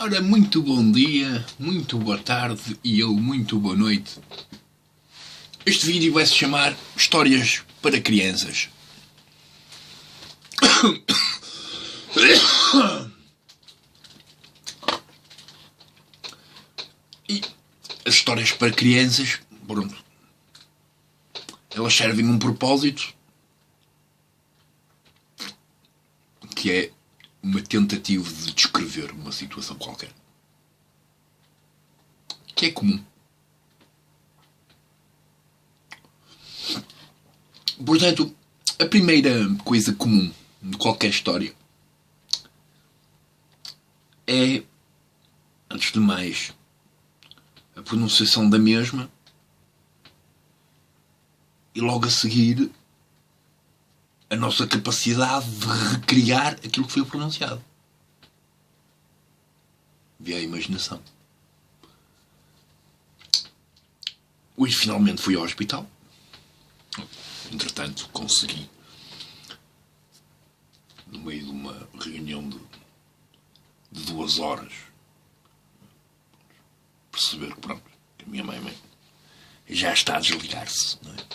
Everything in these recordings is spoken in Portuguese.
Ora, muito bom dia, muito boa tarde e muito boa noite. Este vídeo vai se chamar Histórias para Crianças. E as histórias para crianças, pronto, elas servem um propósito que é uma tentativa de descrever uma situação qualquer, que é comum. Portanto, a primeira coisa comum de qualquer história é, antes de mais, a pronunciação da mesma e logo a seguir a nossa capacidade de recriar aquilo que foi pronunciado via a imaginação. Hoje finalmente fui ao hospital. Entretanto consegui, no meio de uma reunião de 2 horas, perceber que pronto, que a minha mãe já está a desligar-se, não é?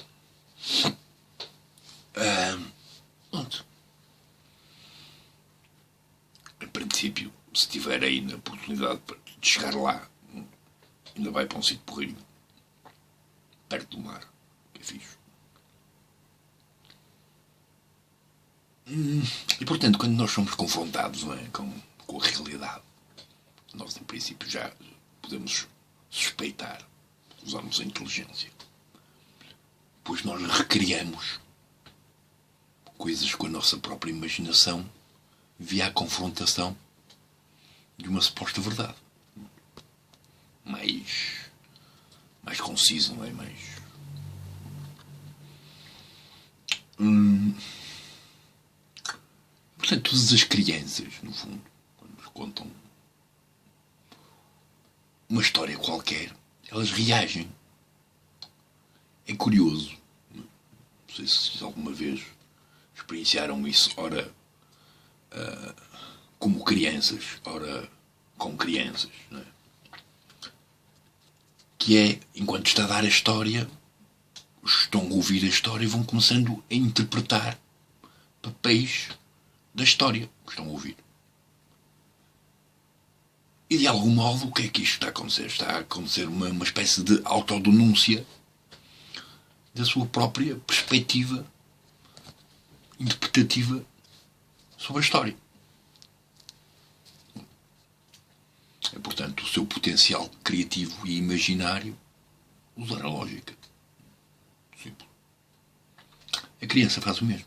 Pronto. Em princípio, se tiver ainda a oportunidade de chegar lá, ainda vai para um sítio porreirinho, perto do mar, que é fixe. E portanto, quando nós somos confrontados, não é, com a realidade, nós em princípio já podemos suspeitar, usamos a inteligência, pois nós recriamos coisas com a nossa própria imaginação via a confrontação de uma suposta verdade mais concisa, não é? Portanto, todas as crianças, no fundo, quando nos contam uma história qualquer, elas reagem. É curioso. Não sei se alguma vez experienciaram isso, ora como crianças, ora com crianças, não é? Que é, enquanto está a dar a história, estão a ouvir a história e vão começando a interpretar papéis da história que estão a ouvir. E de algum modo, o que é que isto está a acontecer? Está a acontecer uma espécie de autodenúncia da sua própria perspectiva interpretativa sobre a história. É, portanto, o seu potencial criativo e imaginário usar a lógica. Simples. A criança faz o mesmo.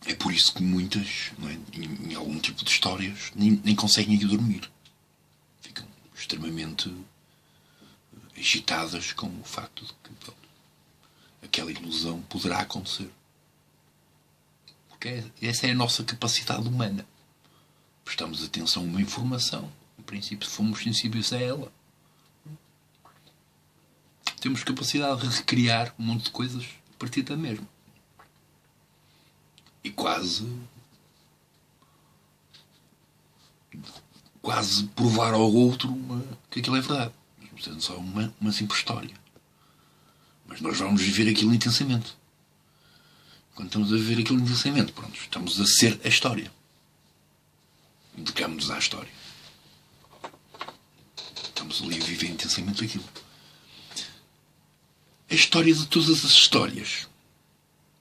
É por isso que muitas, não é, em algum tipo de histórias, nem conseguem ir dormir. Ficam extremamente excitadas com o facto de que pronto, aquela ilusão poderá acontecer. Porque essa é a nossa capacidade humana. Prestamos atenção a uma informação. Em princípio, fomos sensíveis a ela. Temos capacidade de recriar um monte de coisas a partir da mesma. E quase provar ao outro que aquilo é verdade. Sendo só uma simples história. Mas nós vamos viver aquilo intensamente. Quando estamos a viver aquilo intensamente, pronto, estamos a ser a história. Dedicamos-nos à história. Estamos ali a viver intensamente aquilo. A história de todas as histórias,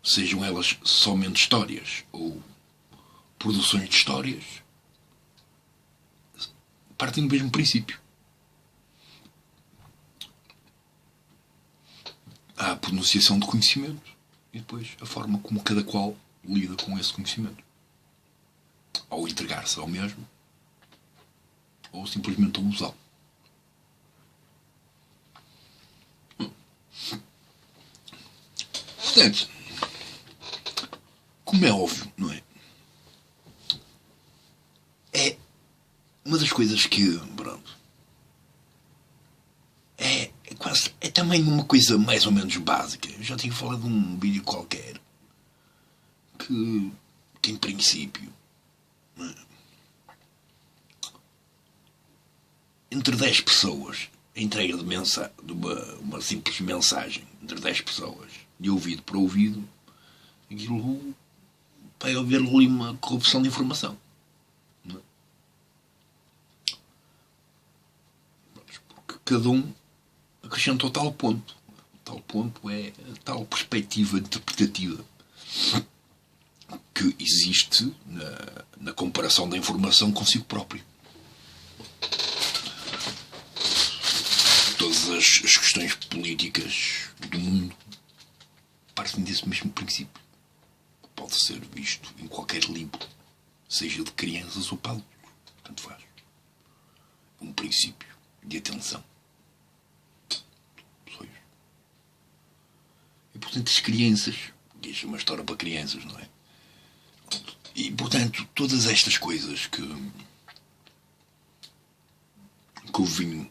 sejam elas somente histórias ou produções de histórias, partem do mesmo princípio. Há a pronunciação de conhecimento e depois a forma como cada qual lida com esse conhecimento. Ou entregar-se ao mesmo, ou simplesmente ao usá-lo. Portanto, como é óbvio, não é? É uma das coisas que, pronto, é também uma coisa mais ou menos básica. Eu já tinha falado de um vídeo qualquer que em princípio entre 10 pessoas, a entrega de uma simples mensagem entre 10 pessoas, de ouvido para ouvido, aquilo vai haver ali uma corrupção de informação. Não é? Porque cada um acrescentou tal ponto. O tal ponto é a tal perspectiva interpretativa que existe na comparação da informação consigo próprio. Todas as questões políticas do mundo partem desse mesmo princípio. Pode ser visto em qualquer livro, seja de crianças ou para adultos. Tanto faz. Um princípio de atenção. Só isso. E portanto as crianças, diz uma história para crianças, não é? E portanto todas estas coisas que eu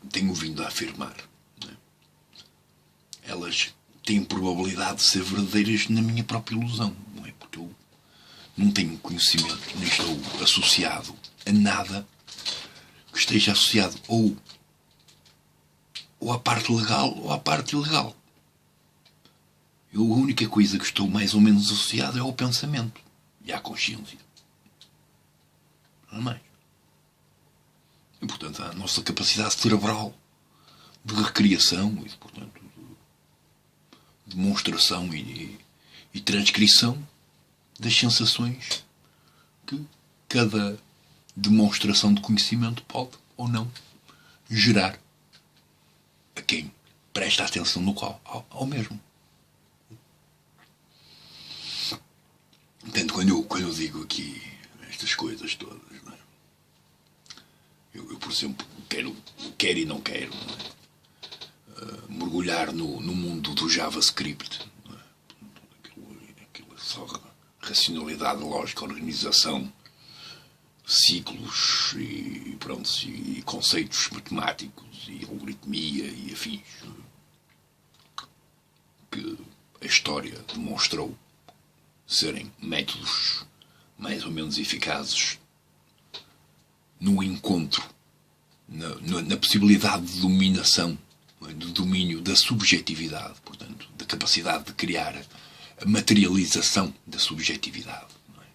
tenho vindo a afirmar, não é? Elas têm probabilidade de ser verdadeiras na minha própria ilusão, não é? Porque eu não tenho conhecimento, nem estou associado a nada que esteja associado ou à parte legal ou à parte ilegal. Eu, a única coisa que estou mais ou menos associado é ao pensamento e à consciência. Não é mais. E, portanto, a nossa capacidade cerebral de recriação e, portanto, de demonstração e transcrição das sensações que cada demonstração de conhecimento pode ou não gerar a quem presta atenção no qual, ao mesmo. Portanto, quando eu digo aqui estas coisas todas, não é? Eu, por exemplo, quero e não quero, não é? Mergulhar no mundo do JavaScript, não é? Aquilo é só racionalidade lógica, organização, ciclos e, pronto, e conceitos matemáticos e algoritmia e afins que a história demonstrou serem métodos mais ou menos eficazes no encontro, na possibilidade de dominação, do domínio da subjetividade, portanto, da capacidade de criar a materialização da subjetividade, não é?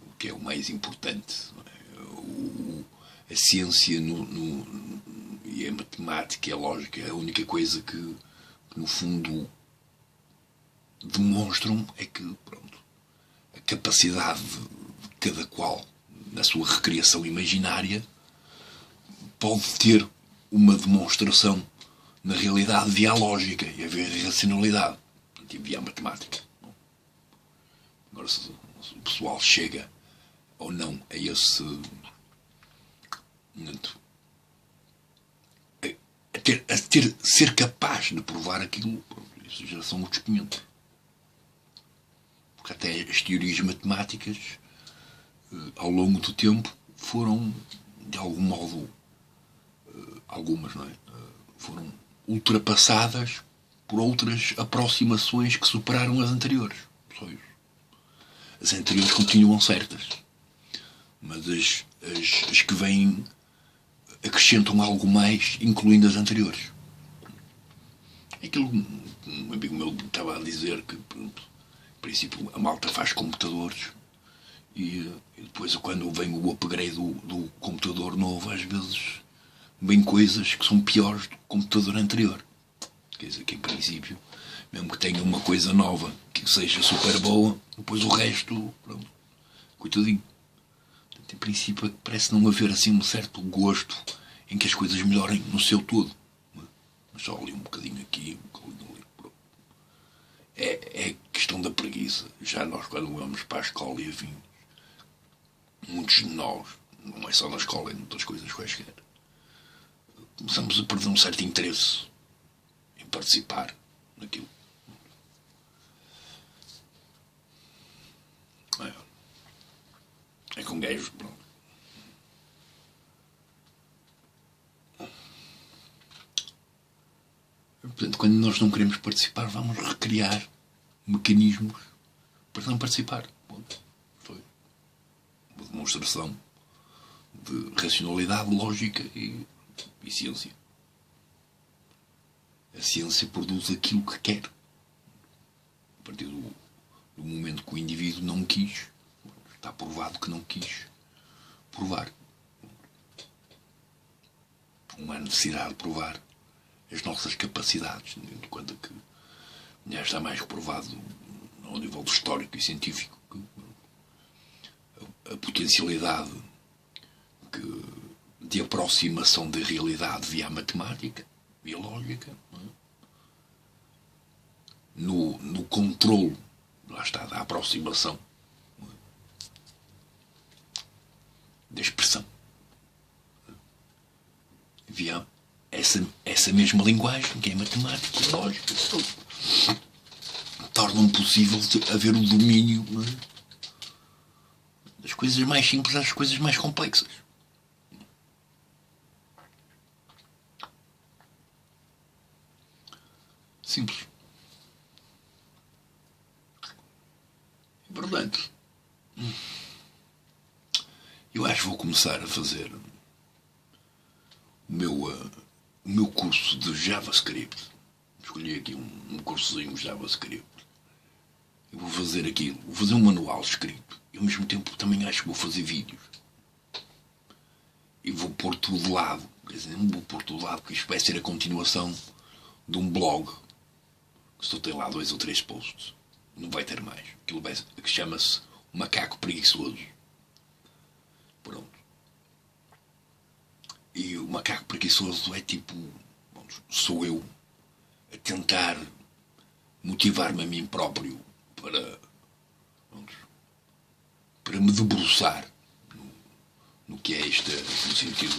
O que é o mais importante, não é? A ciência e a matemática e a lógica é a única coisa que no fundo demonstram é que, pronto, a capacidade de cada qual na sua recriação imaginária pode ter uma demonstração na realidade via a lógica e via a racionalidade e via a matemática. Agora, se o pessoal chega ou não a esse ser capaz de provar aquilo, isso já são outros 500. Porque até as teorias matemáticas ao longo do tempo foram de algum modo algumas, não é? Foram ultrapassadas por outras aproximações que superaram as anteriores. Só isso. As anteriores continuam certas, mas as que vêm acrescentam algo mais, incluindo as anteriores. Aquilo um amigo meu estava a dizer que, pronto, em princípio, a malta faz computadores e depois, quando vem o upgrade do computador novo, às vezes vem coisas que são piores do computador anterior. Quer dizer que, em princípio, mesmo que tenha uma coisa nova que seja super boa, depois o resto, pronto, coitadinho. Portanto, em princípio, parece não haver assim um certo gosto em que as coisas melhorem no seu todo. Mas só ali um bocadinho aqui, um bocadinho ali. Pronto. É questão da preguiça. Já nós, quando vamos para a escola e afins, muitos de nós, não é só na escola, é em outras coisas quaisquer, começamos a perder um certo interesse em participar naquilo. É com gajos, pronto. Portanto, quando nós não queremos participar, vamos recriar mecanismos para não participar. Bom, foi uma demonstração de racionalidade, lógica e ciência. A ciência produz aquilo que quer. A partir do momento que o indivíduo não quis, está provado que não quis provar. Não há necessidade de provar as nossas capacidades, enquanto que já está mais provado ao nível histórico e científico que a potencialidade de aproximação da realidade via a matemática, via a lógica, no controle, lá está, da aproximação, da expressão, via essa mesma linguagem, que é matemática e lógica, tornam possível haver o domínio das coisas mais simples às coisas mais complexas. Simples. E, portanto, eu acho que vou começar a fazer o meu curso de JavaScript. Escolhi aqui um cursozinho de JavaScript. Eu vou fazer aquilo. Vou fazer um manual escrito. E ao mesmo tempo também acho que vou fazer vídeos. E vou pôr tudo de lado. Quer dizer, não vou pôr tudo de lado, porque isto vai ser a continuação de um blog. Que só tem lá 2 ou 3 posts. Não vai ter mais. Aquilo que chama-se Macaco Preguiçoso. Pronto. E o Macaco Preguiçoso é tipo... Sou eu a tentar motivar-me a mim próprio para me debruçar no que é no sentido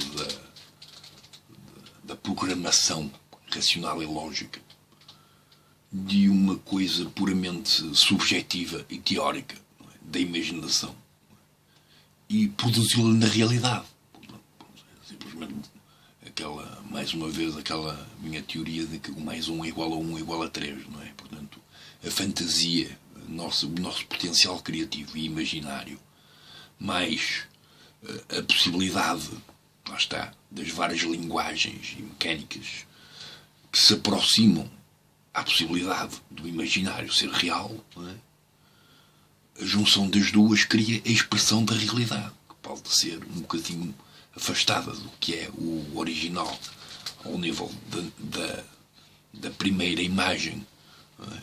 da programação racional e lógica de uma coisa puramente subjetiva e teórica, da imaginação, e produzi-la na realidade. Simplesmente mais uma vez, aquela minha teoria de que o mais 1 é igual a 1 é igual a 3, não é? Portanto, a fantasia, o nosso potencial criativo e imaginário, mais a possibilidade, lá está, das várias linguagens e mecânicas que se aproximam à possibilidade do imaginário ser real, não é? A junção das duas cria a expressão da realidade, que pode ser um bocadinho afastada do que é o original, ao nível da primeira imagem, é?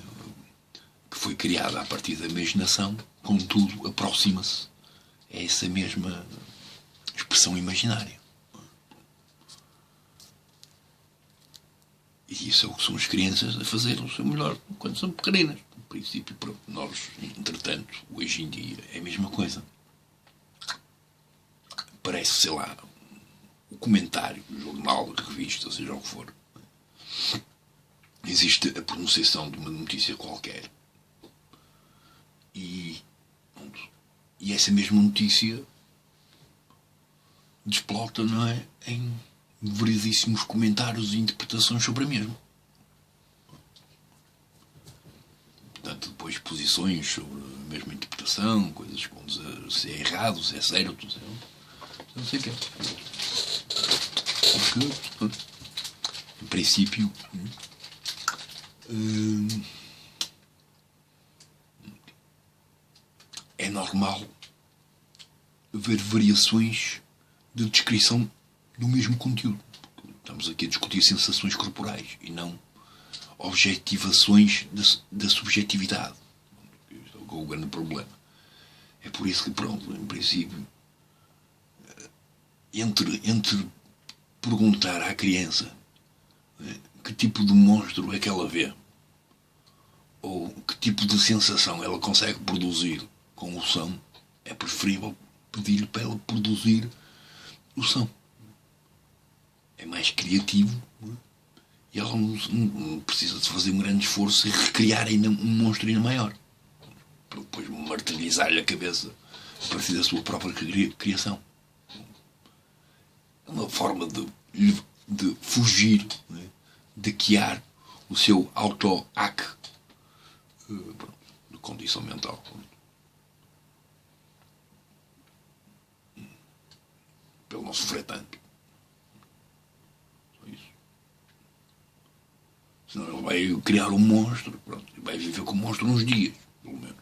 Que foi criada a partir da imaginação, contudo aproxima-se a essa mesma expressão imaginária. E isso é o que são as crianças a fazer o seu melhor quando são pequeninas. No princípio, nós, entretanto, hoje em dia é a mesma coisa. Parece, sei lá, o comentário, o jornal, a revista, seja o que for. Existe a pronunciação de uma notícia qualquer. E essa mesma notícia desplota, não é? Em variedíssimos comentários e interpretações sobre a mesma. Portanto, depois posições sobre a mesma interpretação, coisas como se é errado, se é certo, se não sei o quê. Porque, em princípio, é normal haver variações de descrição do mesmo conteúdo. Estamos aqui a discutir sensações corporais e não objetivações da subjetividade. Este é o grande problema. É por isso que, pronto, em princípio, entre perguntar à criança que tipo de monstro é que ela vê, ou que tipo de sensação ela consegue produzir com o som, é preferível pedir para ela produzir o som. É mais criativo, e ela não precisa de fazer um grande esforço e recriar ainda um monstro ainda maior, para depois martirizar-lhe a cabeça a partir da sua própria criação. É uma forma de fugir, de hackear o seu auto-hack de condição mental. sofrer tanto. Só isso. Senão ele vai criar um monstro, pronto, e vai viver com o monstro uns dias, pelo menos.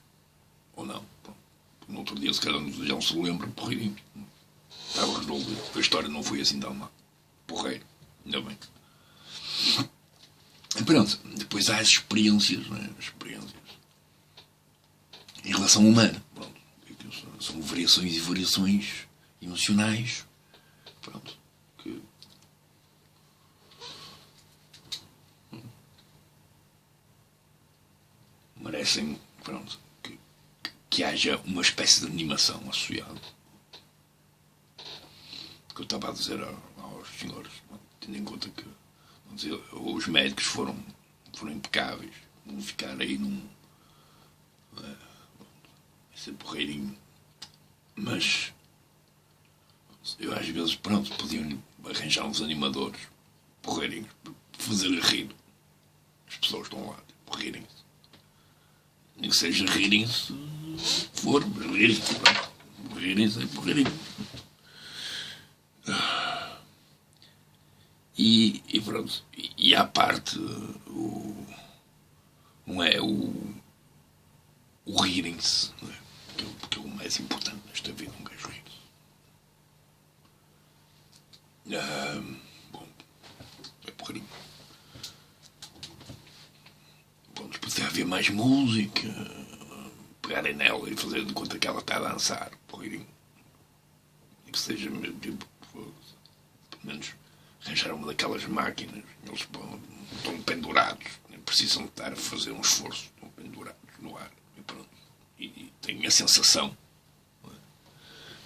Ou não. Pronto. No outro dia, se calhar, já não se lembra, porreirinho. Estava resolvido. A história não foi assim tão má. Porreiro. Ainda bem. E pronto. Depois há as experiências, não é? As experiências. Em relação humana. Pronto. São variações e variações emocionais. Pronto. Que merecem, pronto, que haja uma espécie de animação associada. Que eu estava a dizer aos senhores, tendo em conta que os médicos foram impecáveis, vão ficar aí num. Esse porreirinho. Mas eu às vezes, pronto, podiam arranjar uns animadores porreirinhos para fazer rir as pessoas que estão lá, rirem-se. Nem que seja rirem-se, for, mas rirem-se, pronto. Rirem-se é porreirinho. E pronto, e à parte, não é o rirem-se, não é? Que é o mais importante nesta vida, um gajo rir-se. Bom, é porreirinho. Bom, podia haver mais música, pegarem nela e fazer de conta que ela está a dançar, porreirinho. E que seja mesmo tipo, pelo menos arranjar uma daquelas máquinas, eles estão pendurados, nem precisam estar a fazer um esforço, estão pendurados no ar e pronto. E têm a sensação,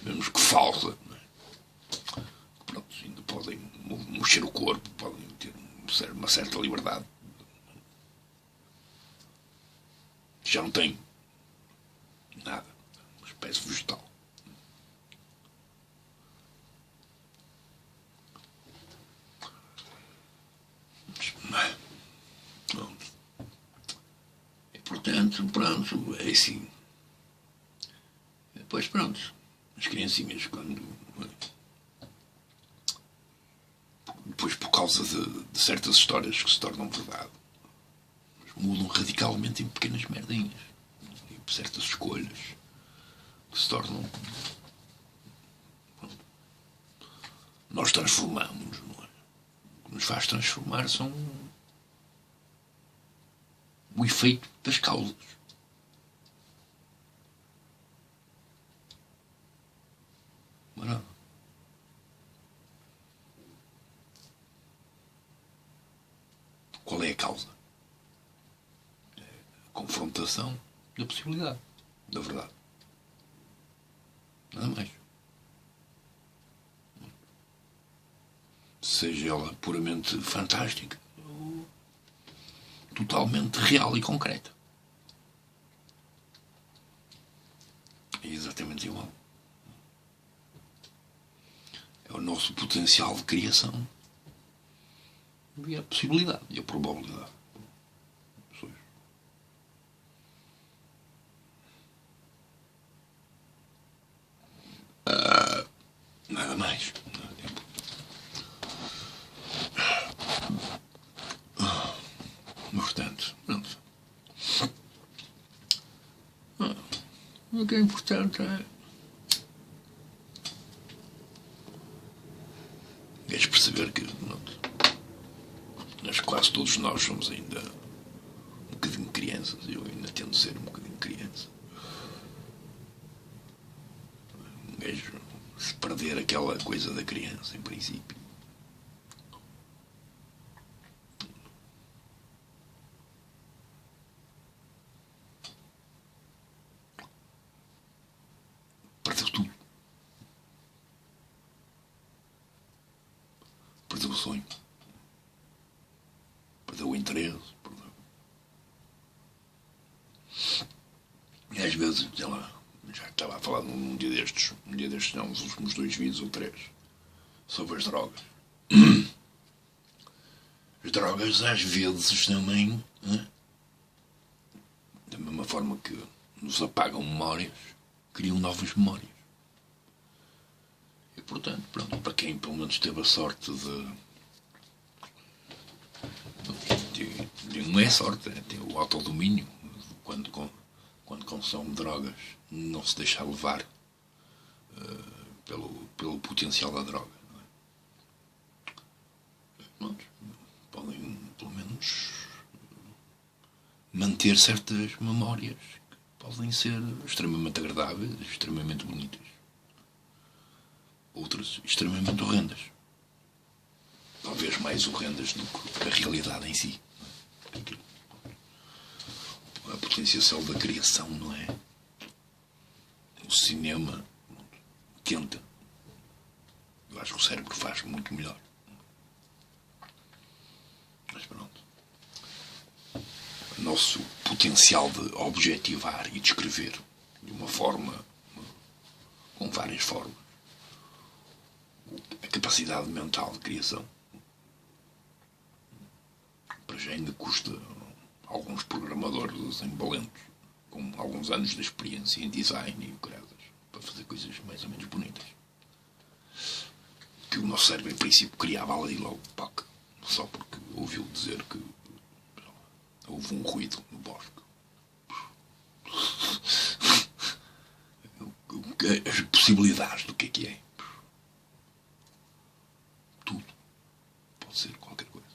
mesmo que falta, pronto, ainda podem mexer o corpo, podem ter uma certa liberdade. Já não tem nada, uma espécie vegetal. E portanto, pronto, é assim. Depois, pronto, as criancinhas, quando. Depois, por causa de certas histórias que se tornam verdade, mudam radicalmente em pequenas merdinhas. E certas escolhas que se tornam. Pronto, nós transformamos, não é? O que nos faz transformar são o efeito das causas. Maravilha. Qual é a causa? É a confrontação da possibilidade, da verdade. Nada mais. Seja ela puramente fantástica ou totalmente real e concreta. É exatamente igual. É o nosso potencial de criação e a possibilidade e a probabilidade. Nada mais. Portanto, pronto. O que é importante é perceber que quase todos nós somos ainda um bocadinho crianças. Eu ainda tento ser um bocadinho criança. Um gajo se perder aquela coisa da criança, em princípio. Perdeu tudo. Perdeu o sonho. Perdeu o interesse. E às vezes, sei lá, já estava a falar num dia destes não, nos últimos 2 vídeos ou 3, sobre as drogas. As drogas às vezes também, da mesma forma que nos apagam memórias, criam novas memórias. E, portanto, pronto, para quem pelo menos teve a sorte de não é sorte, é ter o autodomínio, quando consome drogas, não se deixar levar pelo potencial da droga. Não é? Pronto, podem, pelo menos, manter certas memórias que podem ser extremamente agradáveis, extremamente bonitas. Outras extremamente horrendas. Talvez mais horrendas do que a realidade em si. A potenciação da criação, não é? O cinema tenta. Eu acho que o cérebro faz muito melhor. Mas pronto. O nosso potencial de objetivar e descrever de uma forma, com várias formas, a capacidade mental de criação, para já ainda custa alguns programadores embalentos, com alguns anos de experiência em design e graças, para fazer coisas mais ou menos bonitas. Que o nosso cérebro, em princípio, criava ali logo, pac, só porque ouviu dizer que houve um ruído no bosque. As possibilidades do que é. Tudo. Pode ser qualquer coisa.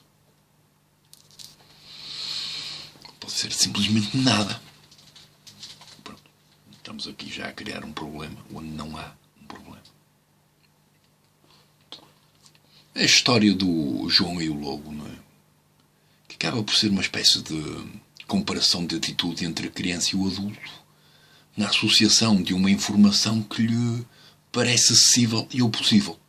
Pode ser simplesmente nada. Pronto. Estamos aqui já a criar um problema onde não há um problema. A história do João e o Lobo, não é? Que acaba por ser uma espécie de comparação de atitude entre a criança e o adulto na associação de uma informação que lhe parece acessível e ou possível.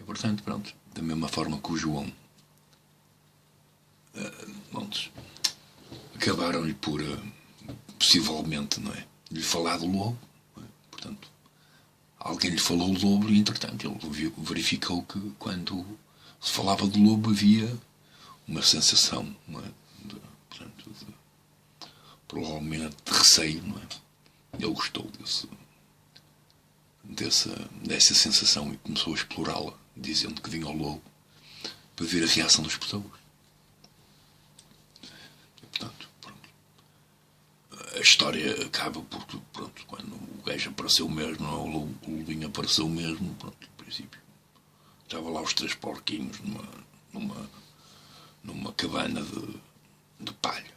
E, portanto, pronto, da mesma forma que o João, acabaram-lhe por, possivelmente, não é, lhe falar do lobo, não é? Portanto, alguém lhe falou do lobo e, entretanto, ele verificou que quando se falava do lobo havia uma sensação, não é? Provavelmente de receio, não é? Ele gostou dessa sensação e começou a explorá-la, dizendo que vinha ao lobo para ver a reação das pessoas. E, portanto, pronto. A história acaba porque, pronto, quando o gajo apareceu mesmo, não, o lobinho apareceu mesmo, pronto, no princípio. Estava lá os 3 porquinhos numa cabana de palha.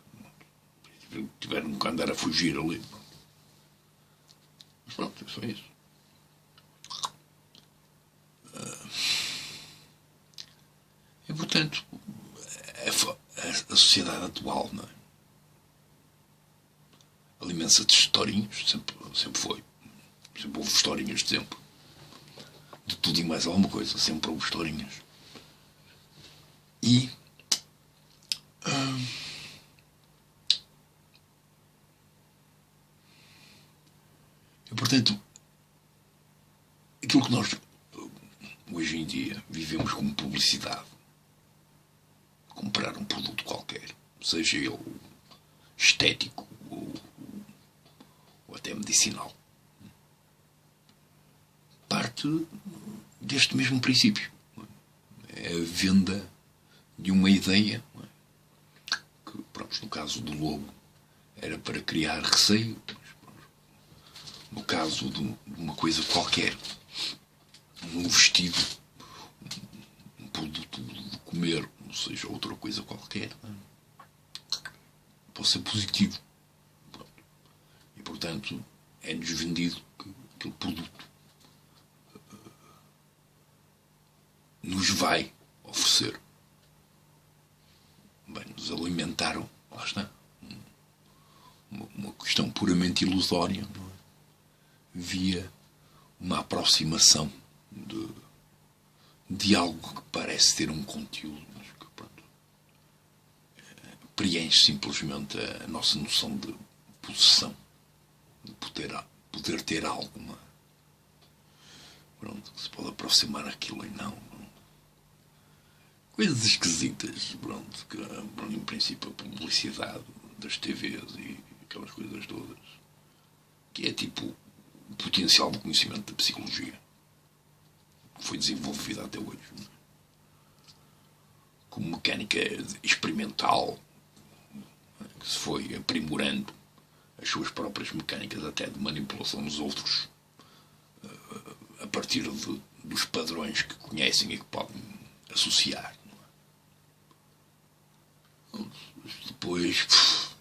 Tiveram que andar a fugir ali. Mas pronto, é só isso. E, portanto, a sociedade atual, não é? Alimenta-se de historinhas, sempre foi. Sempre houve historinhas de sempre. De tudo e mais alguma coisa, sempre houve historinhas. E portanto, aquilo que nós hoje em dia vivemos como publicidade, comprar um produto qualquer, seja ele estético ou até medicinal, parte deste mesmo princípio. É a venda de uma ideia, que, pronto, no caso do lobo, era para criar receio. No caso de uma coisa qualquer, um vestido, um produto de comer, ou seja, outra coisa qualquer, pode ser positivo. E, portanto, é-nos vendido que aquele produto nos vai oferecer. Bem, nos alimentaram, lá está, uma questão puramente ilusória, não é? Via uma aproximação de algo que parece ter um conteúdo, mas que, pronto, preenche simplesmente a nossa noção de possessão, de poder ter algo, não é? Pronto, que se pode aproximar aquilo e não. Coisas esquisitas, pronto, que em princípio a publicidade das TVs e aquelas coisas todas, que é tipo potencial do conhecimento da psicologia que foi desenvolvida até hoje, como mecânica experimental, que se foi aprimorando as suas próprias mecânicas até de manipulação dos outros a partir dos padrões que conhecem e que podem associar. Depois,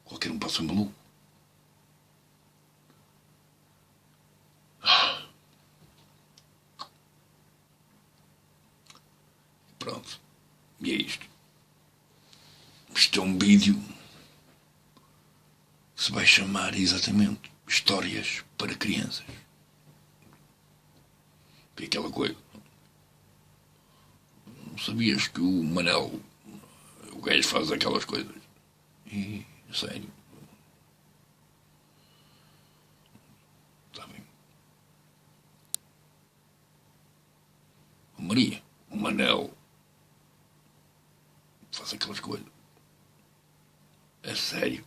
qualquer um pode ser maluco. Pronto. E é isto. Isto é um vídeo que se vai chamar exatamente Histórias para Crianças. Que é aquela coisa. Não sabias que o Manel, o gajo faz aquelas coisas? E, sério. Está bem. Maria, o Manel faz aquelas coisas. É sério.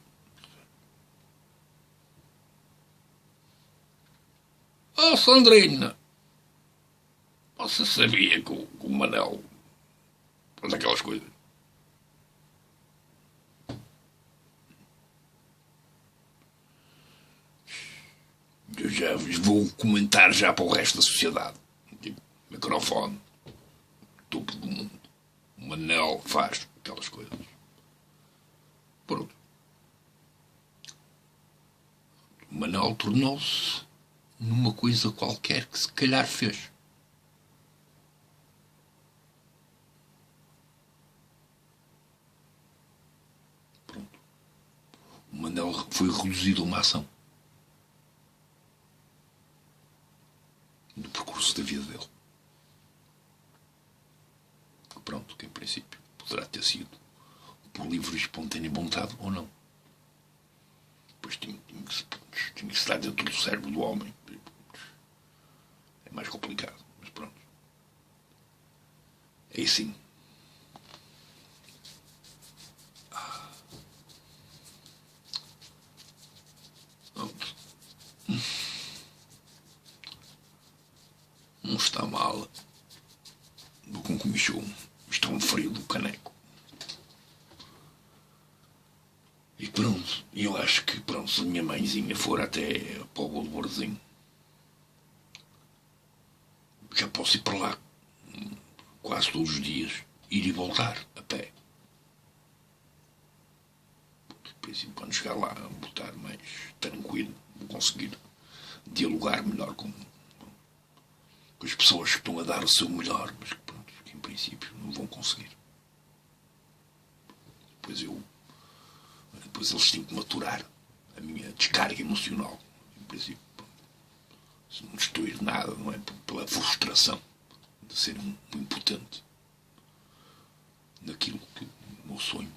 Oh, Sandrina, você sabia que o Manel faz aquelas coisas? Eu já vos vou comentar já para o resto da sociedade. Tipo, microfone, topo do mundo. O Manel faz aquelas coisas. Pronto. O Manel tornou-se numa coisa qualquer que se calhar fez. Pronto. O Manel foi reduzido a uma ação do percurso da vida dele. Pronto, que em princípio poderá ter sido por livre e espontânea vontade ou não. Depois tinha que estar dentro do cérebro do homem. É mais complicado, mas pronto. É assim. Pronto. Não está mal do que um comichão. Está um frio do caneco. E pronto, eu acho que pronto, se a minha mãezinha for até para o Bolborzinho, já posso ir para lá quase todos os dias, ir e voltar a pé. Porque, por exemplo, quando chegar lá, vou estar mais tranquilo, vou conseguir dialogar melhor com as pessoas que estão a dar o seu melhor, mas que, pronto, que em princípio não vão conseguir. Depois eles têm que maturar a minha descarga emocional. Em princípio, se não destruir nada, não é? Pela frustração de ser um impotente naquilo que o meu sonho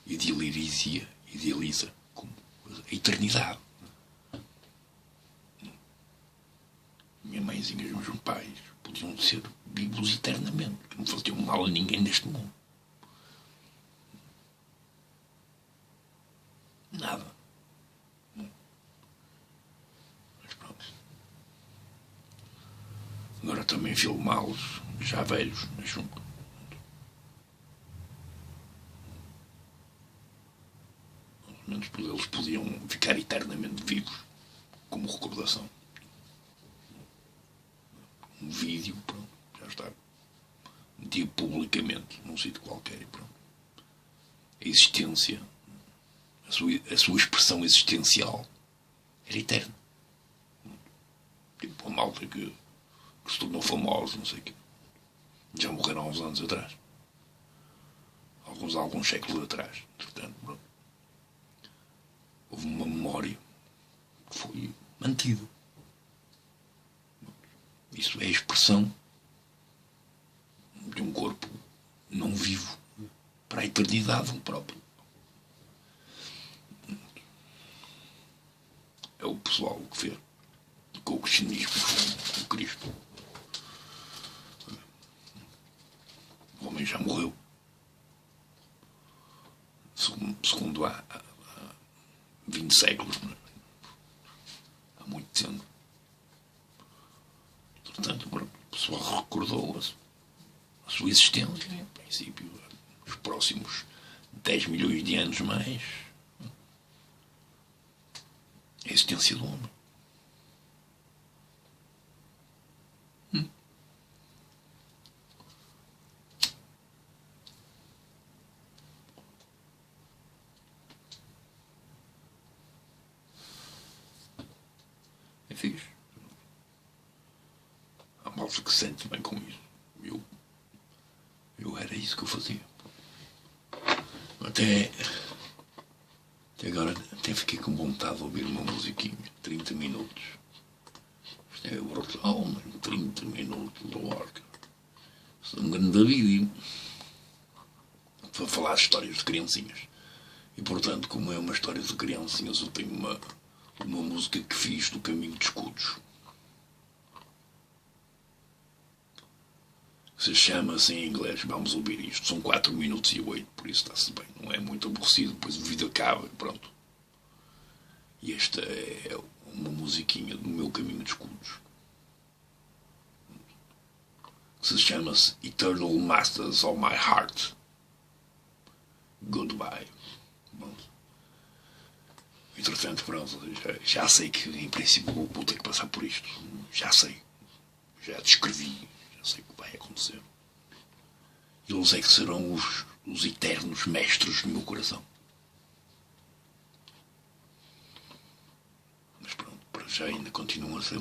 idealiza como a eternidade. Minha mãezinha e os meus pais podiam ser vivos eternamente, que não faziam mal a ninguém neste mundo. Nada. Mas pronto. Agora também filmá-los, já velhos, mas junto. Pelo menos eles podiam ficar eternamente vivos, como recordação. Um vídeo, pronto, já está. Metido publicamente, num sítio qualquer e pronto. A existência, a sua expressão existencial era eterna. Tipo, a malta que se tornou famosa, não sei o quê. Já morreram há uns anos atrás. Alguns séculos atrás. Portanto, pronto. Houve uma memória que foi mantida. Isso é a expressão de um corpo não vivo para a eternidade do próprio. É o pessoal que fez com o cristianismo, com o Cristo. O homem já morreu. Segundo há 20 séculos. sendo. Portanto, o pessoal recordou a sua existência, em princípio, os próximos 10 milhões de anos mais, a existência do homem. É fixe. Há malta que se sente bem com isso. Eu era isso que eu fazia. Até agora até fiquei com vontade de ouvir uma musiquinha. 30 minutos. Isto é brutal, mano. 30 minutos do Orca. Isto é um grande vídeo. Para falar de histórias de criancinhas. E portanto, como é uma história de criancinhas, eu tenho uma música que fiz do Caminho de Escudos. Se chama-se em inglês, vamos ouvir isto. São 4 minutos e 8, por isso está-se bem. Não é muito aborrecido, depois o vídeo acaba e pronto. E esta é uma musiquinha do meu Caminho de Escudos. Se chama-se Eternal Masters of My Heart. Goodbye. Pronto. Entretanto, pronto, já sei que em princípio vou ter que passar por isto. Já sei. Já descrevi. Já sei o que vai acontecer. Eles é que serão os eternos mestres do meu coração. Mas pronto, para já ainda continuam a ser.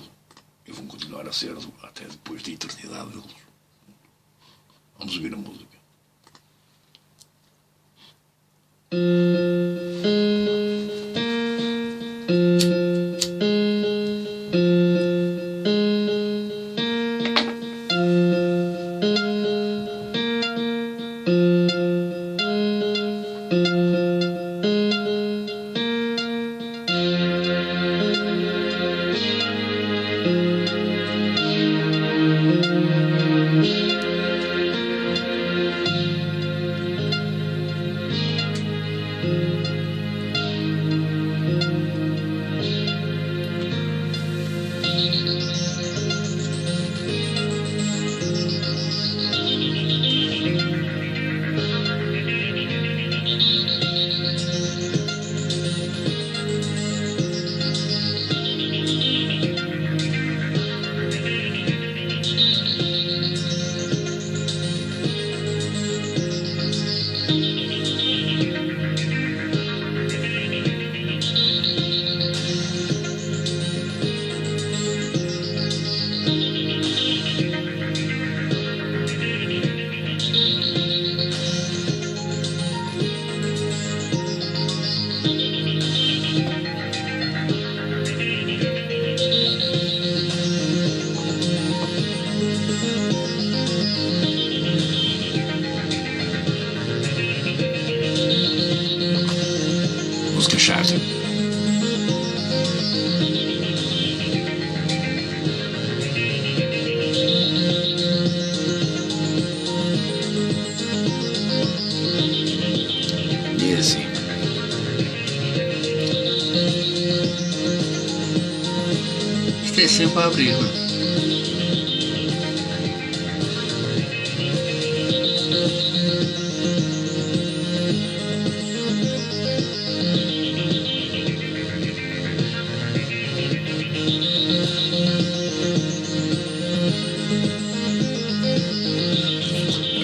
E vão continuar a ser até depois da eternidade deles. Vamos ouvir a música. Música chata. E assim. Isto é sempre a abrir, não é?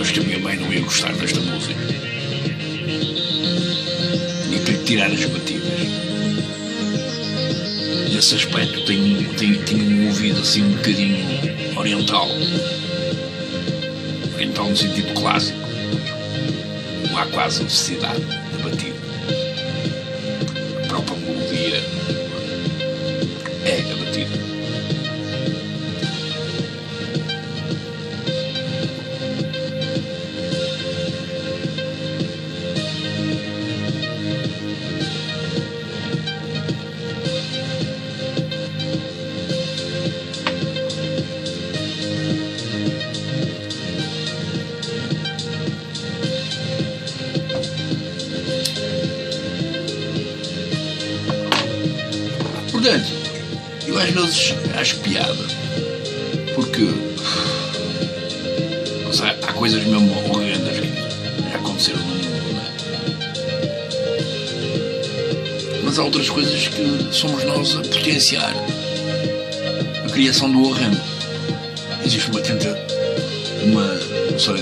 Acho que a minha mãe não ia gostar desta música. Tinha que lhe tirar as batidas. Nesse aspecto tenho um ouvido assim um bocadinho oriental. Oriental no sentido clássico. Não há quase necessidade de batida. A própria melodia é a batida. às vezes acho piada. Porque há coisas mesmo horrendas que já aconteceram no mundo, não é? Mas há outras coisas que somos nós a potenciar a criação do horrendo. Existe não sei,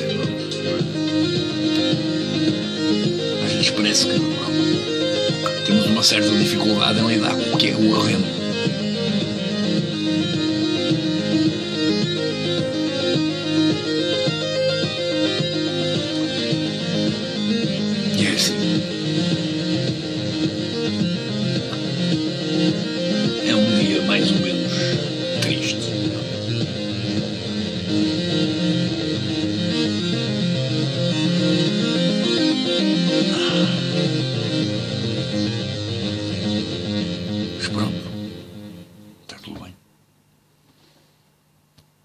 às vezes parece que temos uma certa dificuldade em lidar com o que é o horrendo. E é assim. É um dia mais ou menos triste. Mas pronto, está tudo bem.